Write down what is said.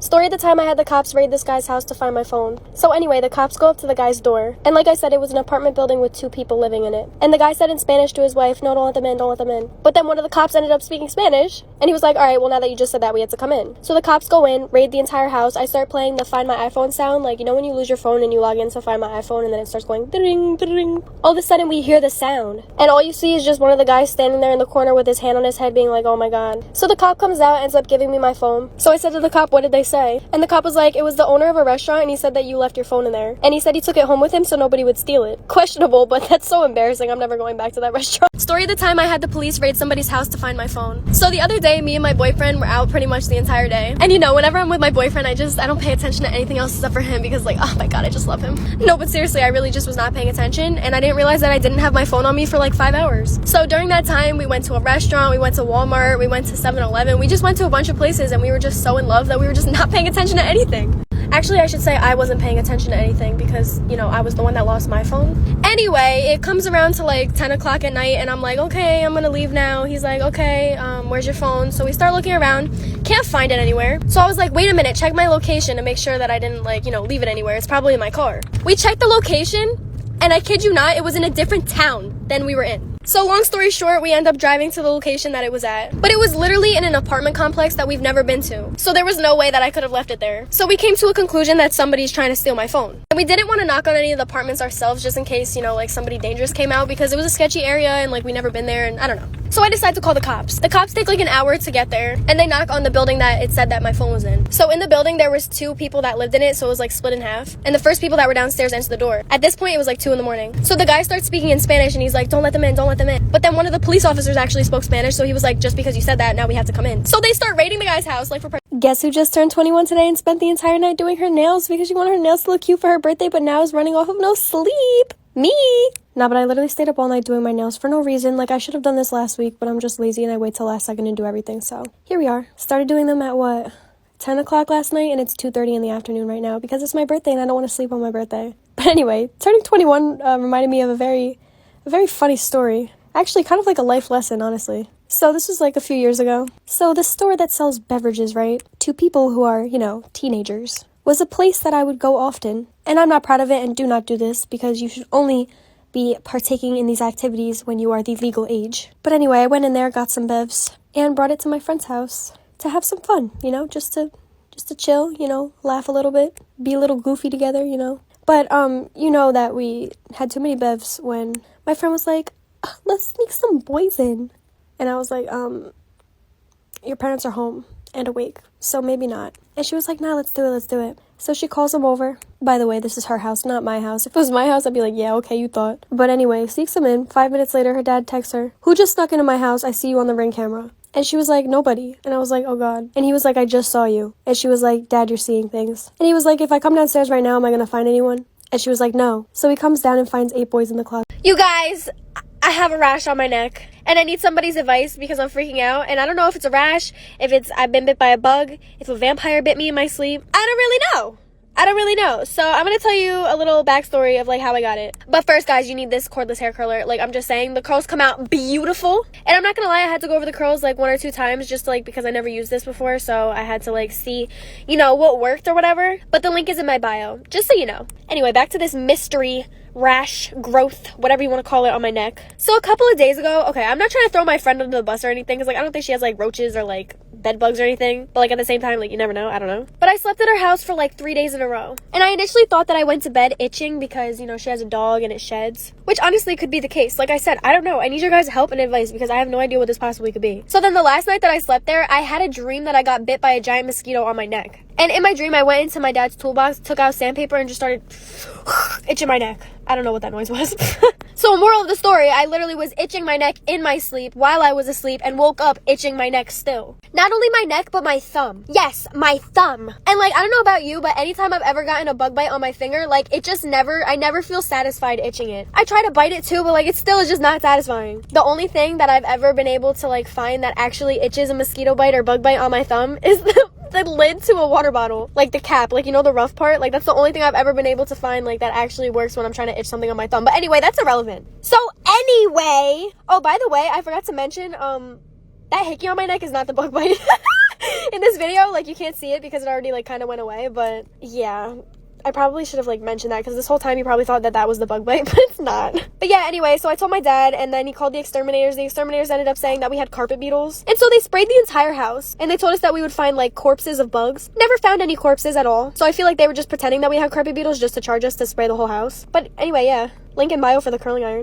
Story of the time I had the cops raid this guy's house to find my phone. So anyway, the cops go up to the guy's door. And like I said, it was an apartment building with 2 people living in it. And the guy said in Spanish to his wife, no, don't let them in, don't let them in. But then one of the cops ended up speaking Spanish. And he was like, all right, well, now that you just said that, we have to come in. So the cops go in, raid the entire house. I start playing the Find My iPhone sound. Like, you know when you lose your phone and you log in to Find My iPhone and then it starts going ding, ding. All of a sudden, we hear the sound. And all you see is just one of the guys standing there in the corner with his hand on his head being like, oh my God. So the cop comes out, ends up giving me my phone. So I said to the cop, what did they say? And the cop was like, it was the owner of a restaurant and he said that you left your phone in there. And he said he took it home with him so nobody would steal it. Questionable, but that's so embarrassing. I'm never going back to that restaurant. Story of the time I had the police raid somebody's house to find my phone. So the other day, me and my boyfriend were out pretty much the entire day. And you know, whenever I'm with my boyfriend, I don't pay attention to anything else except for him because like, oh my God, I just love him. No, but seriously, I really just was not paying attention and I didn't realize that I didn't have my phone on me for like 5 hours. So during that time, we went to a restaurant, we went to Walmart, we went to 7-Eleven, we just went to a bunch of places and we were just so in love that we were just not paying attention to anything. Actually, I should say I wasn't paying attention to anything because, you know, I was the one that lost my phone. Anyway, it comes around to like 10 o'clock at night and I'm like, okay, I'm gonna leave now. He's like, okay, where's your phone? So we start looking around, can't find it anywhere. So I was like, wait a minute, check my location to make sure that I didn't like, you know, leave it anywhere. It's probably in my car. We checked the location and I kid you not, it was in a different town than we were in. So long story short, we end up driving to the location that it was at. But it was literally in an apartment complex that we've never been to. So there was no way that I could have left it there. So we came to a conclusion that somebody's trying to steal my phone. And we didn't want to knock on any of the apartments ourselves just in case, you know, like somebody dangerous came out because it was a sketchy area and like we never been there and I don't know. So I decided to call the cops. The cops take like an hour to get there and they knock on the building that it said that my phone was in. So in the building, there was 2 people that lived in it. So it was like split in half. And the first people that were downstairs answered the door. At this point, it was like 2 a.m. So the guy starts speaking in Spanish and he's like, don't let them in, don't let them in. But then one of the police officers actually spoke Spanish. So he was like, just because you said that, now we have to come in. So they start raiding the guy's house like for Guess who just turned 21 today and spent the entire night doing her nails because she wanted her nails to look cute for her birthday, but now is running off of no sleep? Me! Nah, but I literally stayed up all night doing my nails for no reason. Like, I should have done this last week, but I'm just lazy and I wait till last second and do everything. So, here we are. Started doing them at, 10 o'clock last night, and it's 2:30 in the afternoon right now because it's my birthday and I don't want to sleep on my birthday. But anyway, turning 21 reminded me of a very funny story. Actually, kind of like a life lesson, honestly. So this was like a few years ago. So the store that sells beverages, right, to people who are, you know, teenagers, was a place that I would go often. And I'm not proud of it and do not do this because you should only be partaking in these activities when you are the legal age. But anyway, I went in there, got some bevs, and brought it to my friend's house to have some fun, you know, just to chill, you know, laugh a little bit, be a little goofy together, you know. But, you know that we had too many bevs when my friend was like, let's sneak some boys in. And I was like, your parents are home and awake, so maybe not. And she was like, nah, let's do it. So she calls them over. By the way, this is her house, not my house. If it was my house, I'd be like, yeah, okay, you thought. But anyway, sneaks them in. 5 minutes later, her dad texts her, who just snuck into my house? I see you on the Ring camera. And she was like, nobody. And I was like, oh God. And he was like, I just saw you. And she was like, Dad, you're seeing things. And he was like, if I come downstairs right now, am I going to find anyone? And she was like, no. So he comes down and finds 8 boys in the closet. You guys, I have a rash on my neck. And I need somebody's advice because I'm freaking out. And I don't know if it's a rash, if it's I've been bit by a bug, if a vampire bit me in my sleep. I don't really know. So I'm going to tell you a little backstory of like how I got it. But first, guys, you need this cordless hair curler. Like, I'm just saying, the curls come out beautiful. And I'm not going to lie, I had to go over the curls like 1 or 2 times just like because I never used this before. So I had to like see, you know, what worked or whatever. But the link is in my bio, just so you know. Anyway, back to this mystery rash, growth, whatever you want to call it on my neck. So a couple of days ago, okay, I'm not trying to throw my friend under the bus or anything because like I don't think she has like roaches or like bed bugs or anything, but like at the same time, like you never know, I don't know. But I slept at her house for like 3 days in a row. And I initially thought that I went to bed itching because, you know, she has a dog and it sheds, which honestly could be the case. Like I said, I don't know. I need your guys' help and advice because I have no idea what this possibly could be. So then the last night that I slept there, I had a dream that I got bit by a giant mosquito on my neck. And in my dream, I went into my dad's toolbox, took out sandpaper, and just started itching my neck. I don't know what that noise was. So moral of the story, I literally was itching my neck in my sleep while I was asleep and woke up itching my neck still. Not only my neck, but my thumb. Yes, my thumb. And like, I don't know about you, but anytime I've ever gotten a bug bite on my finger, like it just I never feel satisfied itching it. I try to bite it too, but like it still is just not satisfying. The only thing that I've ever been able to like find that actually itches a mosquito bite or bug bite on my thumb is the lid to a water bottle, like the cap, like, you know, the rough part. Like that's the only thing I've ever been able to find like that actually works when I'm trying to itch something on my thumb. But anyway, that's irrelevant. So anyway, oh, by the way, I forgot to mention that hickey on my neck is not the bug bite. in this video, like, you can't see it because it already, like, kind of went away, but yeah. I probably should have, like, mentioned that because this whole time you probably thought that that was the bug bite, but it's not. But yeah, anyway, so I told my dad, and then he called the exterminators. The exterminators ended up saying that we had carpet beetles. And so they sprayed the entire house, and they told us that we would find, like, corpses of bugs. Never found any corpses at all. So I feel like they were just pretending that we had carpet beetles just to charge us to spray the whole house. But anyway, yeah. Link in bio for the curling iron.